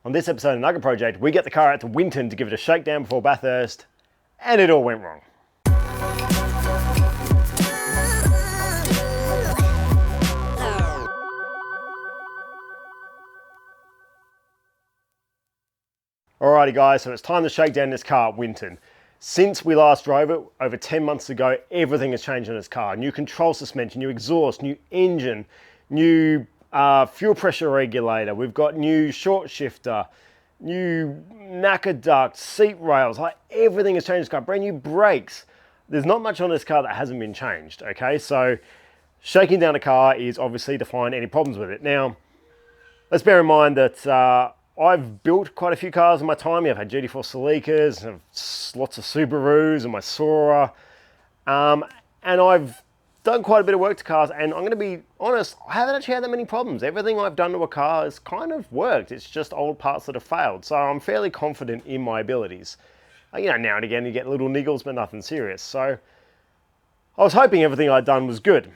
On this episode of Nugget Project, we get the car out to Winton to give it a shakedown before Bathurst, and it all went wrong. Alrighty guys, so it's time to shake down this car at Winton. Since we last drove it, over 10 months ago, everything has changed on this car. New control suspension, new exhaust, new engine, new fuel pressure regulator. We've got new short shifter, new knacker duct, seat rails, like everything has changed. It's got brand new brakes. There's not much on this car that hasn't been changed, okay? So shaking down a car is obviously to find any problems with it. Now, let's bear in mind that I've built quite a few cars in my time. I've had GT4 Celicas, lots of Subarus and my Sora. And I've done quite a bit of work to cars, and I'm gonna be honest, I haven't actually had that many problems. Everything I've done to a car has kind of worked. It's just old parts that have failed. So I'm fairly confident in my abilities. You know, now and again you get little niggles, but nothing serious. So I was hoping everything I'd done was good.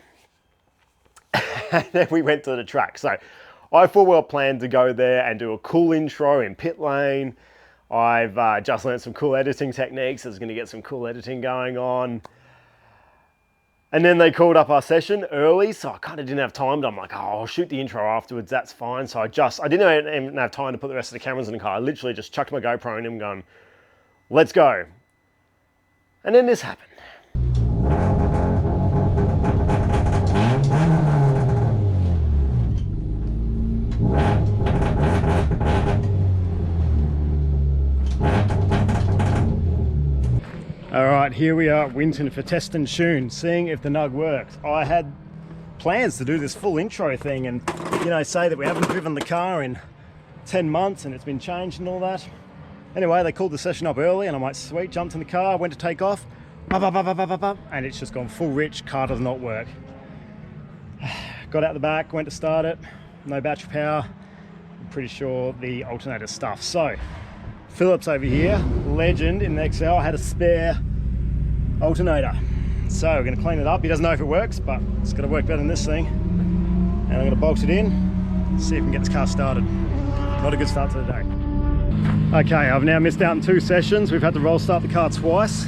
And then we went to the track. So I full well planned to go there and do a cool intro in pit lane. I've just learned some cool editing techniques. I was gonna get some cool editing going on. And then they called up our session early, so I kind of didn't have time. I'm like, oh, I'll shoot the intro afterwards, that's fine. So I didn't even have time to put the rest of the cameras in the car. I literally just chucked my GoPro in him going, let's go. And then this happened. All right, here we are at Winton for test and tune, seeing if the Nug works. I had plans to do this full intro thing and, you know, say that we haven't driven the car in 10 months and it's been changed and all that. Anyway, they called the session up early and I'm like, sweet, jumped in the car, went to take off, and it's just gone full rich, car does not work. Got out the back, went to start it, no battery power. I'm pretty sure the alternator stuff. So, Phillips over here, legend in the XL, had a spare alternator. So we're going to clean it up. He doesn't know if it works, but it's going to work better than this thing. And I'm going to bolt it in, see if we can get this car started. Not a good start to the day. Okay, I've now missed out on 2 sessions. We've had to roll start the car twice.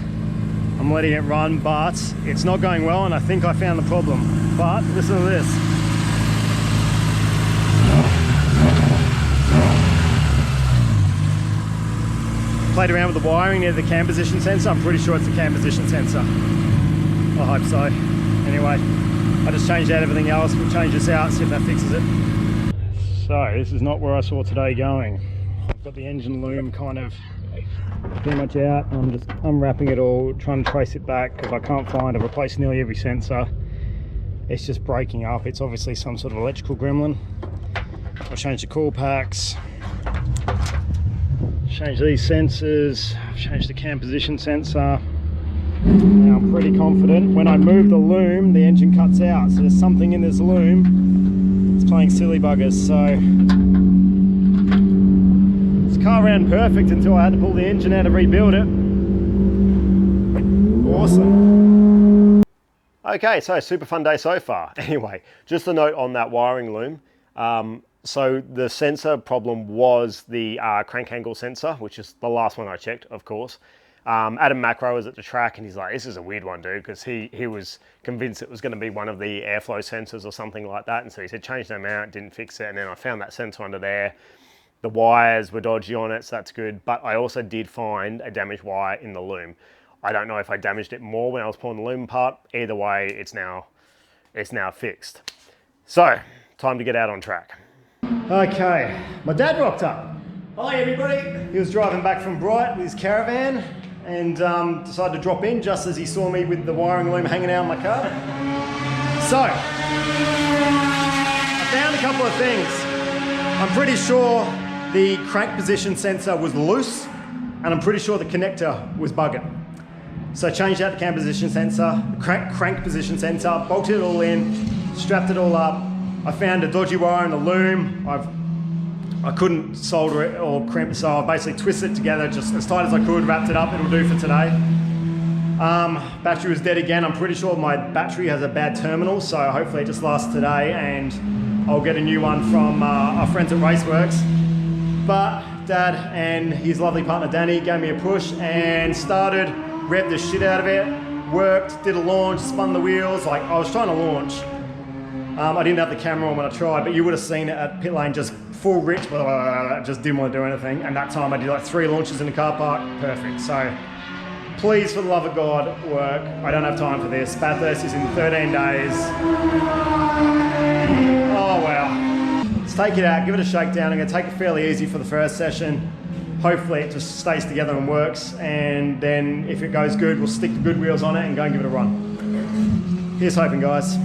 I'm letting it run, but it's not going well, and I think I found the problem. But listen to this. Played around with the wiring near the cam position sensor. I'm pretty sure it's the cam position sensor. I hope so. Anyway, I just changed out everything else. We'll change this out, see if that fixes it. So this is not where I saw today going. I've got the engine loom kind of pretty much out. I'm just unwrapping it all, trying to trace it back because I can't find. I've replaced nearly every sensor. It's just breaking up. It's obviously some sort of electrical gremlin. I'll change the coil packs. Change these sensors, I've changed the cam position sensor. Now I'm pretty confident when I move the loom, the engine cuts out. So there's something in this loom, it's playing silly buggers. So this car ran perfect until I had to pull the engine out and rebuild it. Awesome. Okay, so super fun day so far. Anyway, just a note on that wiring loom. So the sensor problem was the crank angle sensor, which is the last one I checked, of course. Adam Macro was at the track and he's like, this is a weird one, dude, because he was convinced it was going to be one of the airflow sensors or something like that. And so he said, change them out, didn't fix it. And then I found that sensor under there. The wires were dodgy on it, so that's good. But I also did find a damaged wire in the loom. I don't know if I damaged it more when I was pulling the loom apart. Either way, it's now fixed. So, time to get out on track. Okay, my dad rocked up. Hi everybody. He was driving back from Bright with his caravan and decided to drop in just as he saw me with the wiring loom hanging out of my car. So, I found a couple of things. I'm pretty sure the crank position sensor was loose and I'm pretty sure the connector was bugging. So I changed out the cam position sensor, the crank position sensor, bolted it all in, strapped it all up. I found a dodgy wire in the loom. I couldn't solder it or crimp, so I basically twisted it together just as tight as I could, wrapped it up. It'll do for today. Battery was dead again. I'm pretty sure my battery has a bad terminal, so hopefully it just lasts today and I'll get a new one from our friends at Raceworks. But Dad and his lovely partner Danny gave me a push and started, revved the shit out of it, worked, did a launch, spun the wheels, like I was trying to launch. I didn't have the camera on when I tried, but you would have seen it at pit lane, just full rich, just didn't want to do anything. And that time I did like 3 launches in the car park, perfect. So please, for the love of God, work. I don't have time for this. Bathurst is in 13 days. Oh wow. Let's take it out, give it a shakedown. I'm gonna take it fairly easy for the first session. Hopefully it just stays together and works. And then if it goes good, we'll stick the good wheels on it and go and give it a run. Here's hoping, guys.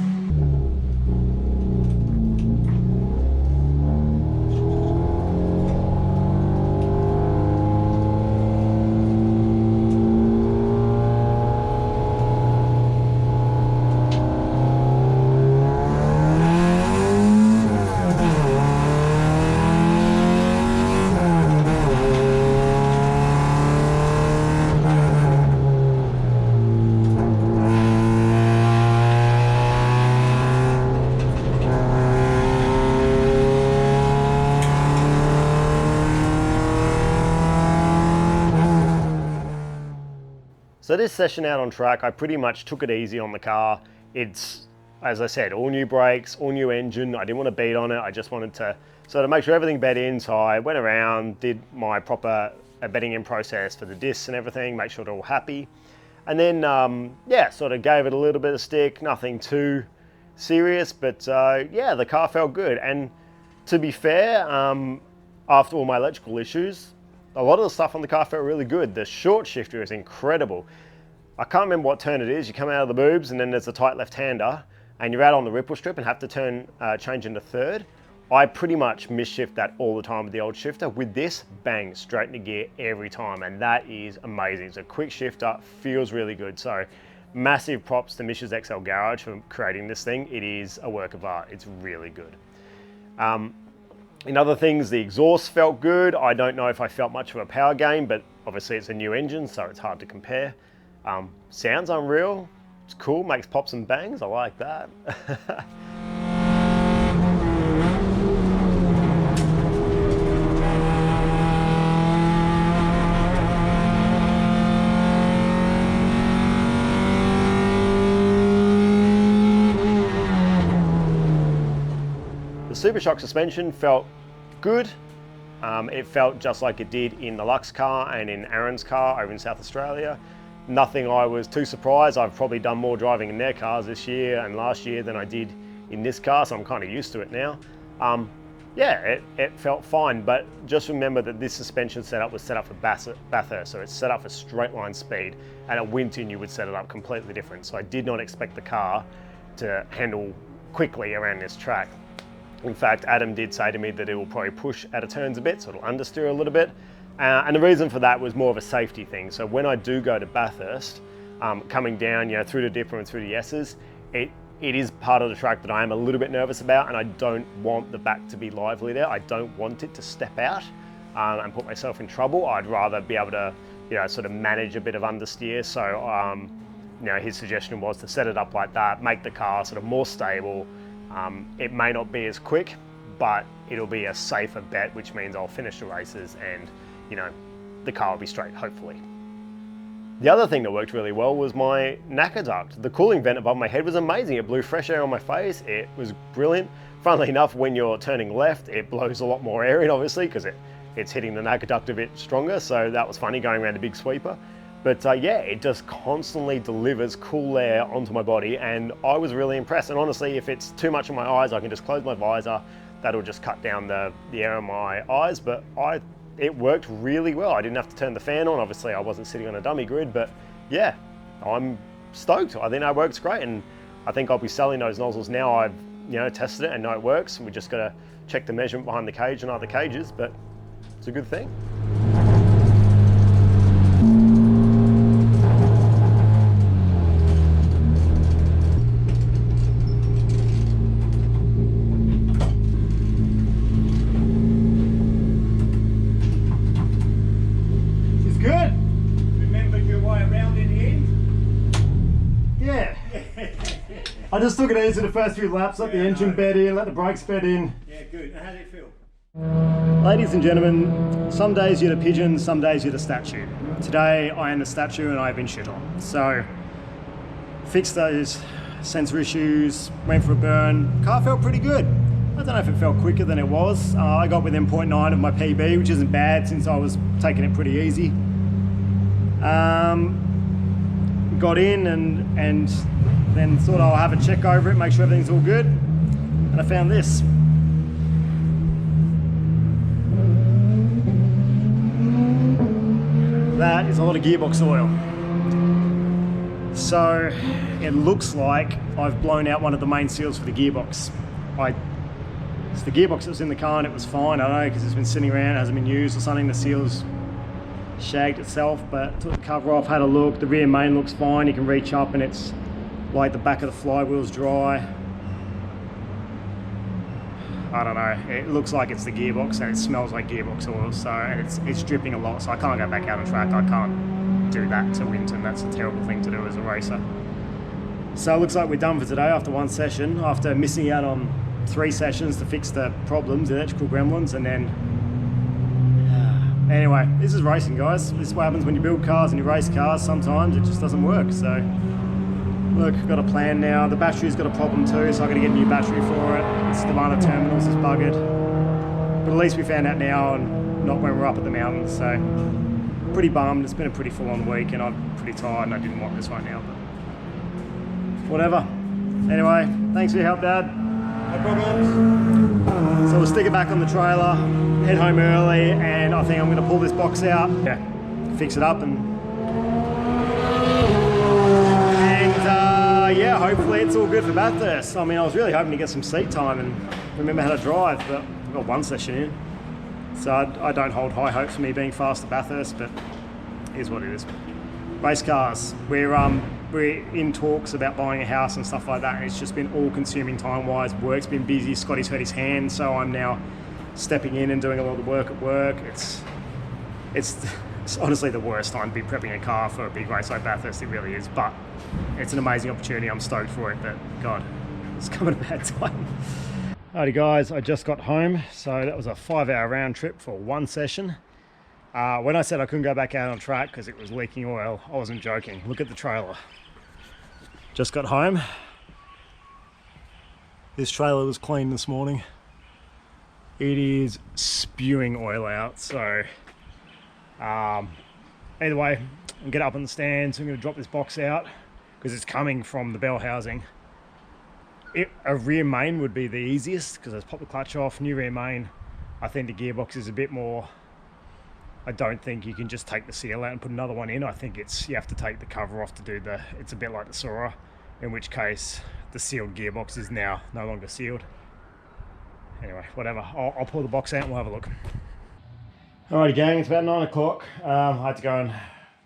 So this session out on track, I pretty much took it easy on the car. It's, as I said, all new brakes, all new engine. I didn't want to beat on it. I just wanted to sort of make sure everything bed in. So I went around, did my proper bedding in process for the discs and everything, make sure they're all happy. And then, yeah, sort of gave it a little bit of stick, nothing too serious, but yeah, the car felt good. And to be fair, after all my electrical issues, a lot of the stuff on the car felt really good. The short shifter is incredible. I can't remember what turn it is. You come out of the boobs and then there's a tight left-hander and you're out on the ripple strip and have to change into third. I pretty much misshift that all the time with the old shifter. With this, bang, straight into gear every time, and that is amazing. It's a quick shifter, feels really good. So massive props to Mish's XL Garage for creating this thing. It is a work of art. It's really good. In other things, the exhaust felt good. I don't know if I felt much of a power gain, but obviously it's a new engine, so it's hard to compare. Sounds unreal. It's cool, makes pops and bangs. I like that. The Super Shock suspension felt good. It felt just like it did in the Luxe car and in Aaron's car over in South Australia. Nothing I was too surprised. I've probably done more driving in their cars this year and last year than I did in this car, so I'm kind of used to it now. Yeah, it felt fine, but just remember that this suspension setup was set up for Bathurst, so it's set up for straight line speed, and at Winton you would set it up completely different. So I did not expect the car to handle quickly around this track. In fact, Adam did say to me that it will probably push out of turns a bit, so it'll understeer a little bit. And the reason for that was more of a safety thing. So when I do go to Bathurst, coming down, you know, through the dipper and through the S's, it is part of the track that I am a little bit nervous about, and I don't want the back to be lively there. I don't want it to step out and put myself in trouble. I'd rather be able to, you know, sort of manage a bit of understeer. So, you know, his suggestion was to set it up like that, make the car sort of more stable. It may not be as quick, but it'll be a safer bet, which means I'll finish the races and, you know, the car will be straight, hopefully. The other thing that worked really well was my NACA duct. The cooling vent above my head was amazing. It blew fresh air on my face. It was brilliant. Funnily enough, when you're turning left, it blows a lot more air in, obviously, because it's hitting the NACA duct a bit stronger. So that was funny going around a big sweeper. But yeah, it just constantly delivers cool air onto my body, and I was really impressed. And honestly, if it's too much in my eyes, I can just close my visor. That'll just cut down the air in my eyes, but it worked really well. I didn't have to turn the fan on. Obviously, I wasn't sitting on a dummy grid, but yeah, I'm stoked. I think that works great, and I think I'll be selling those nozzles now. I've, you know, tested it and know it works. We just got to check the measurement behind the cage and other cages, but it's a good thing. I just took it easy the first few laps, let the engine bed in, let the brakes bed in. Yeah, good. And how did it feel? Ladies and gentlemen, some days you're the pigeon, some days you're the statue. Today I am the statue and I've been shit on. So, fixed those sensor issues, went for a burn. Car felt pretty good. I don't know if it felt quicker than it was. I got within 0.9 of my PB, which isn't bad since I was taking it pretty easy. Got in and then thought I'll have a check over it, make sure everything's all good. And I found this. That is a lot of gearbox oil. So it looks like I've blown out one of the main seals for the gearbox. It's the gearbox that was in the car and it was fine, I don't know, because it's been sitting around, hasn't been used or something. The seal's shagged itself, but took the cover off, had a look. The rear main looks fine. You can reach up and it's like the back of the flywheel's dry. I don't know, it looks like it's the gearbox and it smells like gearbox oil, so it's dripping a lot, so I can't go back out on track. I can't do that to Winton. That's a terrible thing to do as a racer. So it looks like we're done for today after one session, after missing out on 3 sessions to fix the problems, the electrical gremlins, and then anyway, this is racing, guys. This is what happens when you build cars and you race cars. Sometimes it just doesn't work. So look, I've got a plan now. The battery's got a problem too, so I've got to get a new battery for it. It's the one of terminals is buggered, but at least we found out now and not when we're up at the mountains. So pretty bummed. It's been a pretty full-on week and I'm pretty tired and I didn't want this right now, but whatever. Anyway, thanks for your help, Dad. No problems. So we'll stick it back on the trailer, head home early, and I think I'm going to pull this box out, fix it up, and yeah, hopefully it's all good for Bathurst. I mean, I was really hoping to get some seat time and remember how to drive, but I've got one session in, so I don't hold high hopes for me being fast at Bathurst, but here's what it is. Race cars. We're in talks about buying a house and stuff like that, and it's just been all consuming time-wise. Work's been busy, Scotty's hurt his hand, so I'm now stepping in and doing a lot of work at work. It's honestly the worst time to be prepping a car for a big race like Bathurst, it really is, but it's an amazing opportunity. I'm stoked for it, but God, it's come at a bad time. Alrighty guys, I just got home, so that was a 5-hour round trip for one session. When I said I couldn't go back out on track because it was leaking oil, I wasn't joking. Look at the trailer. Just got home. This trailer was cleaned this morning. It is spewing oil out, so either way, I'll get up on the stand, so I'm going to drop this box out because it's coming from the bell housing. A rear main would be the easiest because I just pop the clutch off, new rear main. I think the gearbox is a bit more, I don't think you can just take the seal out and put another one in. I think you have to take the cover off to do it's a bit like the Sora, in which case the sealed gearbox is now no longer sealed. Anyway, whatever, I'll pull the box out and we'll have a look. Alrighty gang, it's about 9 o'clock. I had to go and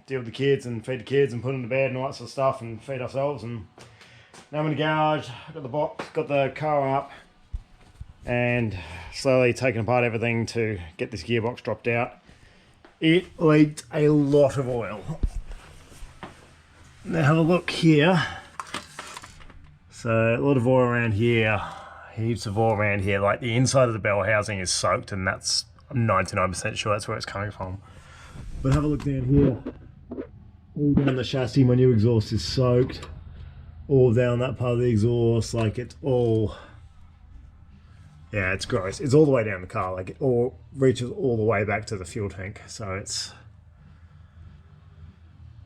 deal with the kids and feed the kids and put them to bed and all that sort of stuff and feed ourselves, and now I'm in the garage, got the box, got the car up and slowly taking apart everything to get this gearbox dropped out. It leaked a lot of oil. Now have a look here. So a lot of oil around here, heaps of oil around here, like the inside of the bell housing is soaked, and that's, I'm 99% sure that's where it's coming from. But have a look down here. All down the chassis, my new exhaust is soaked. All down that part of the exhaust, like it's all, yeah, it's gross. It's all the way down the car, like it all reaches all the way back to the fuel tank. So it's,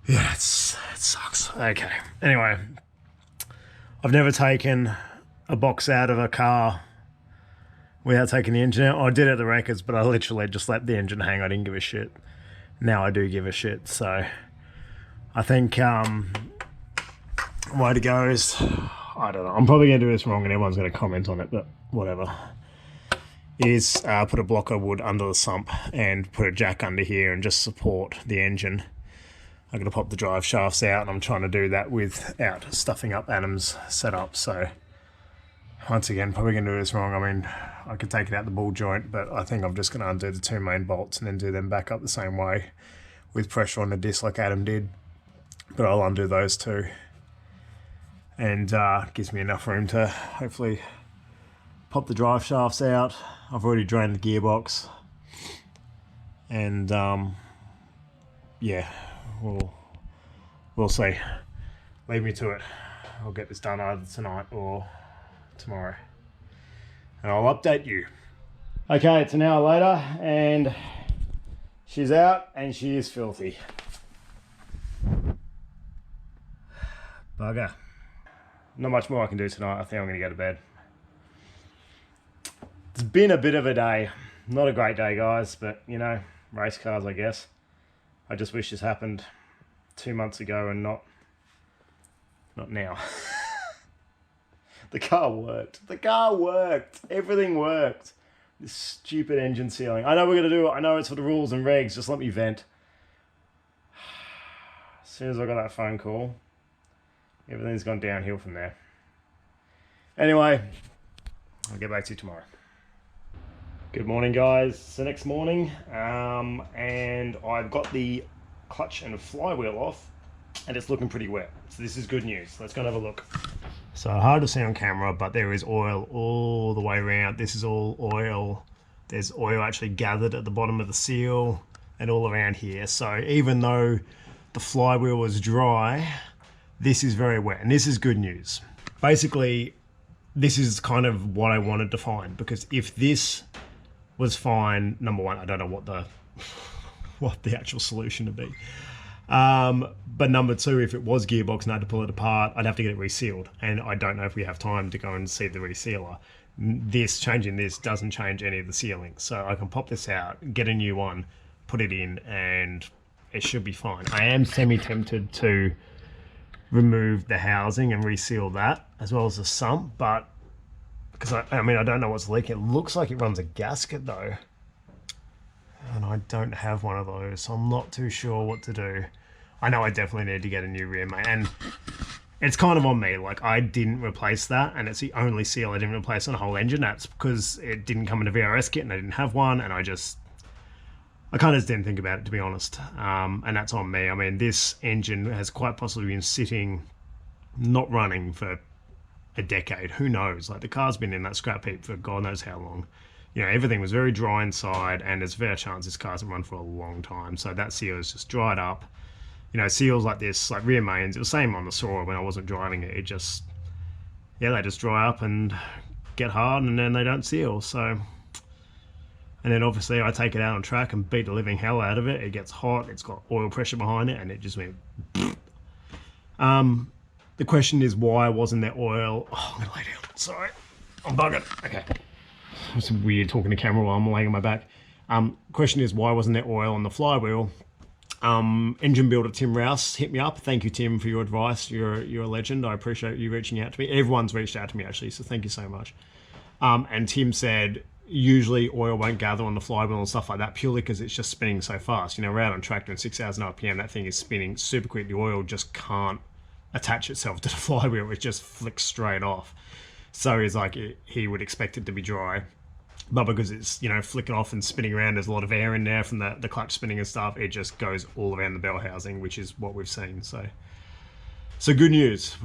yeah, it sucks. Okay, anyway, I've never taken a box out of a car without taking the engine out. I did at the records, but I literally just let the engine hang. I didn't give a shit. Now I do give a shit. So I think way to go is, I don't know, I'm probably going to do this wrong and everyone's going to comment on it, but whatever. Is put a block of wood under the sump and put a jack under here and just support the engine. I'm going to pop the drive shafts out, and I'm trying to do that without stuffing up Adam's setup. So once again, probably going to do this wrong. I mean, I could take it out the ball joint, but I think I'm just going to undo the 2 main bolts and then do them back up the same way with pressure on the disc like Adam did. But I'll undo those too. And gives me enough room to hopefully pop the drive shafts out. I've already drained the gearbox, and yeah, we'll see. Leave me to it. I'll get this done either tonight or tomorrow, and I'll update you. Okay, it's an hour later, and she's out, and she is filthy. Bugger. Not much more I can do tonight. I think I'm going to go to bed. It's been a bit of a day. Not a great day, guys, but you know, race cars, I guess. I just wish this happened 2 months ago and not now. The car worked. The car worked. Everything worked. This stupid engine sealing. I know we're going to do it. I know it's for the rules and regs. Just let me vent. As soon as I got that phone call, everything's gone downhill from there. Anyway, I'll get back to you tomorrow. Good morning, guys. It's the next morning, and I've got the clutch and flywheel off, and it's looking pretty wet. So this is good news. Let's go and have a look. So hard to see on camera, but there is oil all the way around. This is all oil. There's oil actually gathered at the bottom of the seal and all around here. So even though the flywheel was dry, this is very wet, and this is good news. Basically, this is kind of what I wanted to find, because if this was fine, number one, I don't know what the actual solution would be. But number two, if it was gearbox and I had to pull it apart, I'd have to get it resealed, and I don't know if we have time to go and see the resealer. Changing this doesn't change any of the sealing, so I can pop this out, get a new one, put it in, and it should be fine. I am semi-tempted to remove the housing and reseal that, as well as the sump, but because I mean, I don't know what's leaking. It looks like it runs a gasket though, and I don't have one of those, so I'm not too sure what to do. I know I definitely need to get a new rear main, and it's kind of on me. Like, I didn't replace that, and it's the only seal I didn't replace on the whole engine. That's because it didn't come in a VRS kit and I didn't have one, and I kind of just didn't think about it, to be honest. And that's on me. I mean, this engine has quite possibly been sitting, not running for a decade. Who knows? Like, the car's been in that scrap heap for God knows how long. You know, everything was very dry inside, and there's a fair chance this car hasn't run for a long time. So that seal is just dried up. You know, seals like this, like rear mains, it was the same on the Sora when I wasn't driving it. It just, yeah, they just dry up and get hard, and then they don't seal. So, and then obviously I take it out on track and beat the living hell out of it. It gets hot, it's got oil pressure behind it, and it just went. The question is, why wasn't there oil? Oh, I'm gonna lay down. Sorry, I'm buggered. Okay, it's weird talking to camera while I'm laying on my back. Question is, why wasn't there oil on the flywheel? Engine builder Tim Rouse hit me up. Thank you, Tim, for your advice. You're a legend. I appreciate you reaching out to me. Everyone's reached out to me, actually, so thank you so much. And Tim said usually oil won't gather on the flywheel and stuff like that, purely because it's just spinning so fast. You know, we're out on track doing 6,000 RPM. That thing is spinning super quick. The oil just can't attach itself to the flywheel. It just flicks straight off. So he's like, he would expect it to be dry. But because it's, you know, flicking off and spinning around, there's a lot of air in there from the clutch spinning and stuff. It just goes all around the bell housing, which is what we've seen. So good news.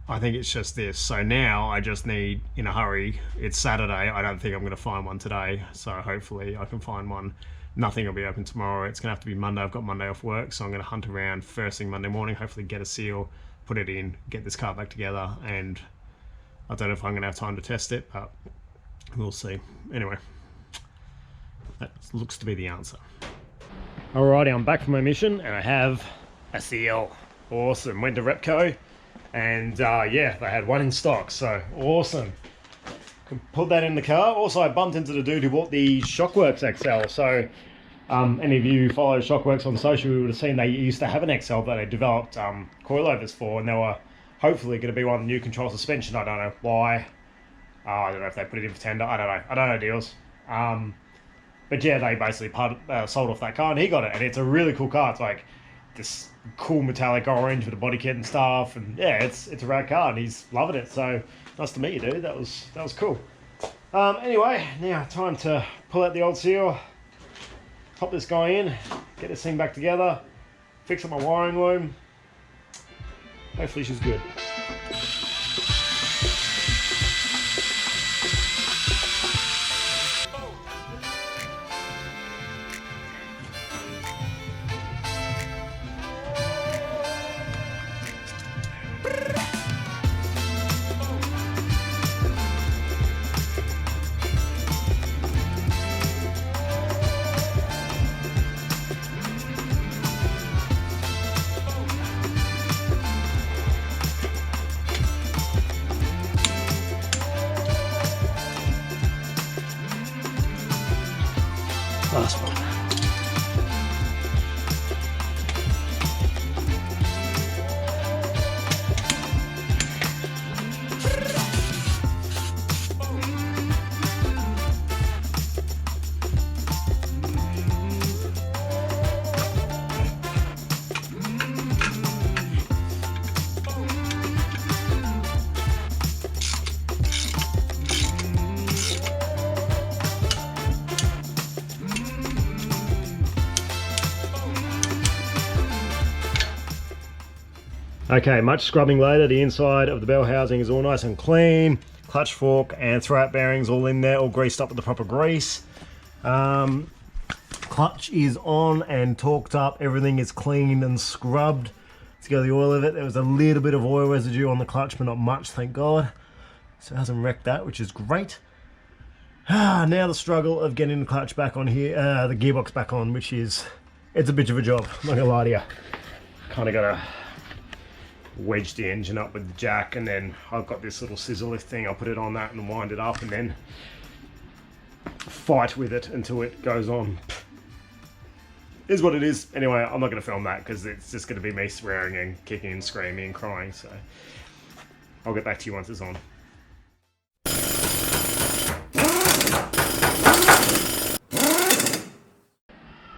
I think it's just this. So now I just need, in a hurry, it's Saturday. I don't think I'm going to find one today. So hopefully I can find one. Nothing will be open tomorrow. It's going to have to be Monday. I've got Monday off work. So I'm going to hunt around first thing Monday morning, hopefully get a seal, put it in, get this car back together. And I don't know if I'm going to have time to test it, but we'll see. Anyway, that looks to be the answer. Alrighty, I'm back from my mission and I have a seal. Awesome. Went to Repco and yeah, they had one in stock, so awesome. Can put that in the car. Also, I bumped into the dude who bought the Shockworks XL. So any of you follow Shockworks on social, you would have seen they used to have an XL that they developed coilovers for, and they were hopefully going to be one with new control suspension. I don't know why. I don't know if they put it in for tender. I don't know deals. But yeah, they basically sold off that car, and he got it. And it's a really cool car. It's like this cool metallic orange with a body kit and stuff. And yeah, it's a rad car, and he's loving it. So nice to meet you, dude. That was cool. Anyway, now time to pull out the old seal, pop this guy in, get this thing back together, fix up my wiring loom. Hopefully she's good. Okay, much scrubbing later, the inside of the bell housing is all nice and clean. Clutch fork and throwout bearings all in there, all greased up with the proper grease. Clutch is on and torqued up, everything is cleaned and scrubbed to go the oil of it. There was a little bit of oil residue on the clutch, but not much, thank God. So it hasn't wrecked that, which is great. Now the struggle of getting the clutch back on here, the gearbox back on, which is, it's a bit of a job, I'm not gonna lie to you. Kind of gotta wedge the engine up with the jack, and then I've got this little scissor lift thing. I'll put it on that and wind it up and then fight with it until it goes on. Is what it is. Anyway, I'm not going to film that because it's just going to be me swearing and kicking and screaming and crying, so I'll get back to you once it's on.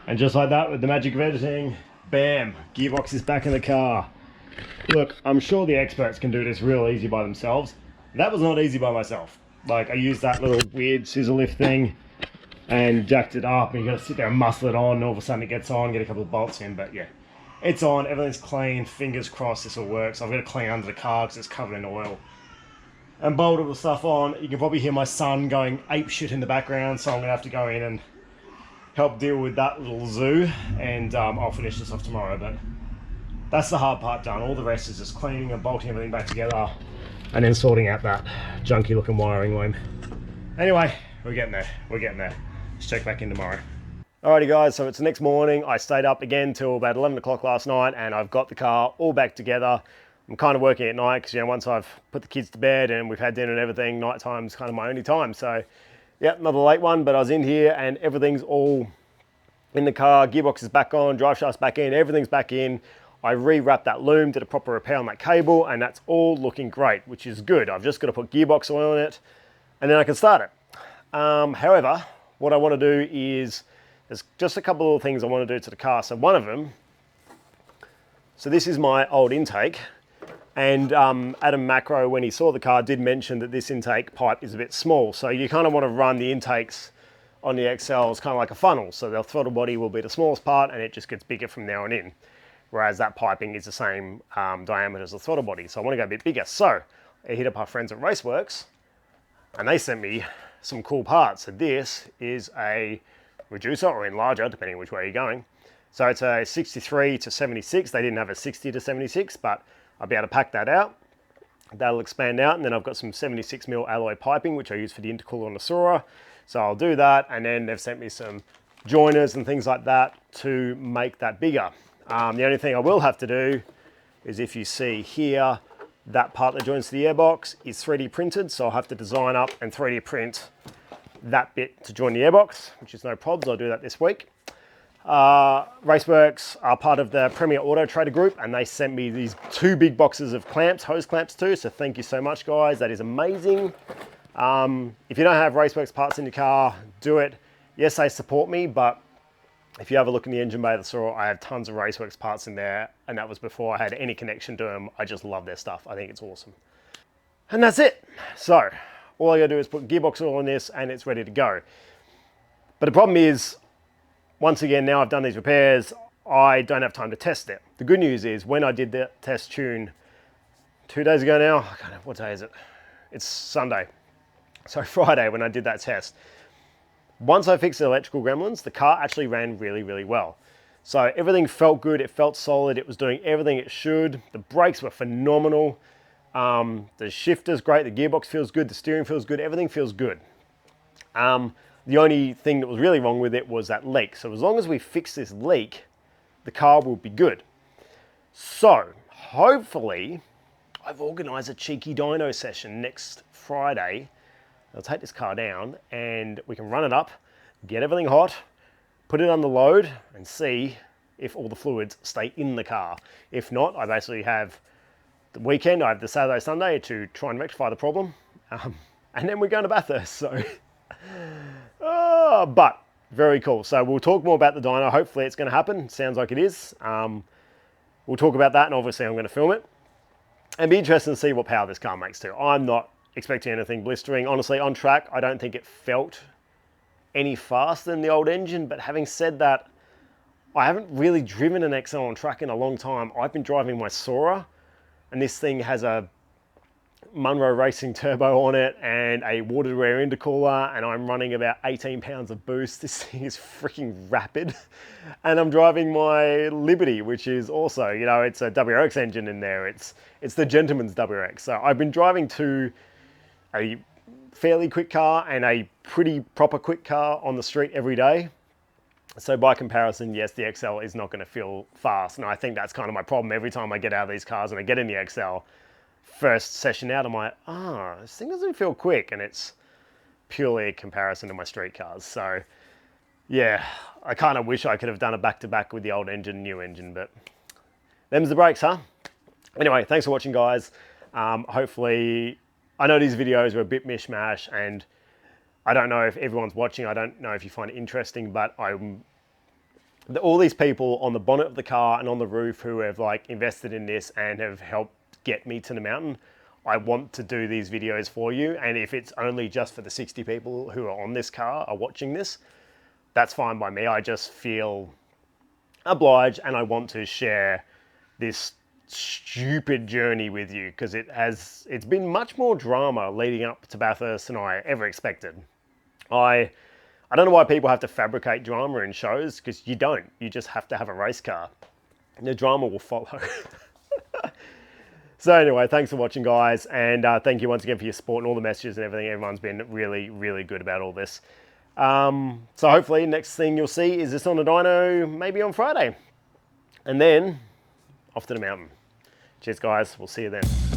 And just like that, with the magic of editing, bam, gearbox is back in the car. Look, I'm sure the experts can do this real easy by themselves. That was not easy by myself. Like, I used that little weird scissor lift thing and jacked it up, and you gotta sit there and muscle it on, and all of a sudden it gets on, get a couple of bolts in, but yeah. It's on, everything's clean, fingers crossed this will work. So I've got to clean under the car because it's covered in oil. And bolted the stuff on. You can probably hear my son going ape shit in the background, so I'm gonna have to go in and help deal with that little zoo, and I'll finish this off tomorrow, but that's the hard part done. All the rest is just cleaning and bolting everything back together and then sorting out that junky looking wiring loom. Anyway, we're getting there. We're getting there. Let's check back in tomorrow. Alrighty guys, so it's the next morning. I stayed up again till about 11 o'clock last night and I've got the car all back together. I'm kind of working at night because, you know, once I've put the kids to bed and we've had dinner and everything, night time's kind of my only time. So yeah, another late one, but I was in here and everything's all in the car. Gearbox is back on, drive shaft's back in, everything's back in. I rewrapped that loom, did a proper repair on that cable, and that's all looking great, which is good. I've just got to put gearbox oil in it, and then I can start it. However, what I want to do is, there's just a couple of things I want to do to the car. So one of them, so this is my old intake, and Adam Macro, when he saw the car, did mention that this intake pipe is a bit small. So you kind of want to run the intakes on the XLs kind of like a funnel. So the throttle body will be the smallest part, and it just gets bigger from there on in. Whereas that piping is the same diameter as the throttle body. So I want to go a bit bigger. So I hit up our friends at Raceworks and they sent me some cool parts. So this is a reducer or enlarger, depending on which way you're going. So it's a 63 to 76. They didn't have a 60 to 76, but I'll be able to pack that out. That'll expand out. And then I've got some 76mm alloy piping, which I use for the intercooler on the Sora. So I'll do that. And then they've sent me some joiners and things like that to make that bigger. The only thing I will have to do is, if you see here, that part that joins the airbox is 3D printed, so I'll have to design up and 3D print that bit to join the airbox, which is no probs. I'll do that this week. Raceworks are part of the Premier Auto Trader group, and they sent me these 2 big boxes of clamps, hose clamps too, so thank you so much guys, that is amazing. If you don't have Raceworks parts in your car, do it. Yes, they support me, but if you have a look in the engine bay of the Sora, I have tons of Raceworks parts in there, and that was before I had any connection to them. I just love their stuff. I think it's awesome. And that's it. So all I gotta do is put gearbox oil in this and it's ready to go. But the problem is, once again, now I've done these repairs, I don't have time to test it. The good news is, when I did the test tune 2 days ago now, I can't know, what day is it? It's Sunday. So Friday when I did that test, once I fixed the electrical gremlins, the car actually ran really, really well. So everything felt good, it felt solid, it was doing everything it should. The brakes were phenomenal. The shifter's great, the gearbox feels good, the steering feels good, everything feels good. The only thing that was really wrong with it was that leak. So as long as we fix this leak, the car will be good. So hopefully, I've organized a cheeky dyno session next Friday. I'll take this car down and we can run it up, get everything hot, put it under load and see if all the fluids stay in the car. If not, I basically have the weekend, I have the Saturday, Sunday to try and rectify the problem. And then we're going to Bathurst, so. But very cool. So we'll talk more about the dyno. Hopefully it's going to happen. Sounds like it is. We'll talk about that, and obviously I'm going to film it. And be interested to see what power this car makes too. I'm not expecting anything blistering. Honestly, on track, I don't think it felt any faster than the old engine. But having said that, I haven't really driven an XL on track in a long time. I've been driving my Sora, and this thing has a Munro Racing turbo on it and a water air intercooler, and I'm running about 18 pounds of boost. This thing is freaking rapid. And I'm driving my Liberty, which is also, you know, it's a WRX engine in there. It's the gentleman's WRX. So I've been driving a fairly quick car and a pretty proper quick car on the street every day. So by comparison, yes, the XL is not going to feel fast. And I think that's kind of my problem. Every time I get out of these cars and I get in the XL, first session out, I'm like, this thing doesn't feel quick. And it's purely a comparison to my street cars. So yeah, I kind of wish I could have done a back-to-back with the old engine, new engine, but them's the breaks, huh? Anyway, thanks for watching, guys. Hopefully, I know these videos are a bit mishmash, and I don't know if everyone's watching. I don't know if you find it interesting, but all these people on the bonnet of the car and on the roof who have like invested in this and have helped get me to the mountain, I want to do these videos for you. And if it's only just for the 60 people who are on this car are watching this, that's fine by me. I just feel obliged, and I want to share this stupid journey with you because it's been much more drama leading up to Bathurst than I ever expected. I don't know why people have to fabricate drama in shows, because you don't. You just have to have a race car. The drama will follow. So anyway, thanks for watching, guys. And thank you once again for your support and all the messages and everything. Everyone's been really, really good about all this. So hopefully next thing you'll see is this on the dyno, maybe on Friday. And then off to the mountain. Cheers, guys. We'll see you then.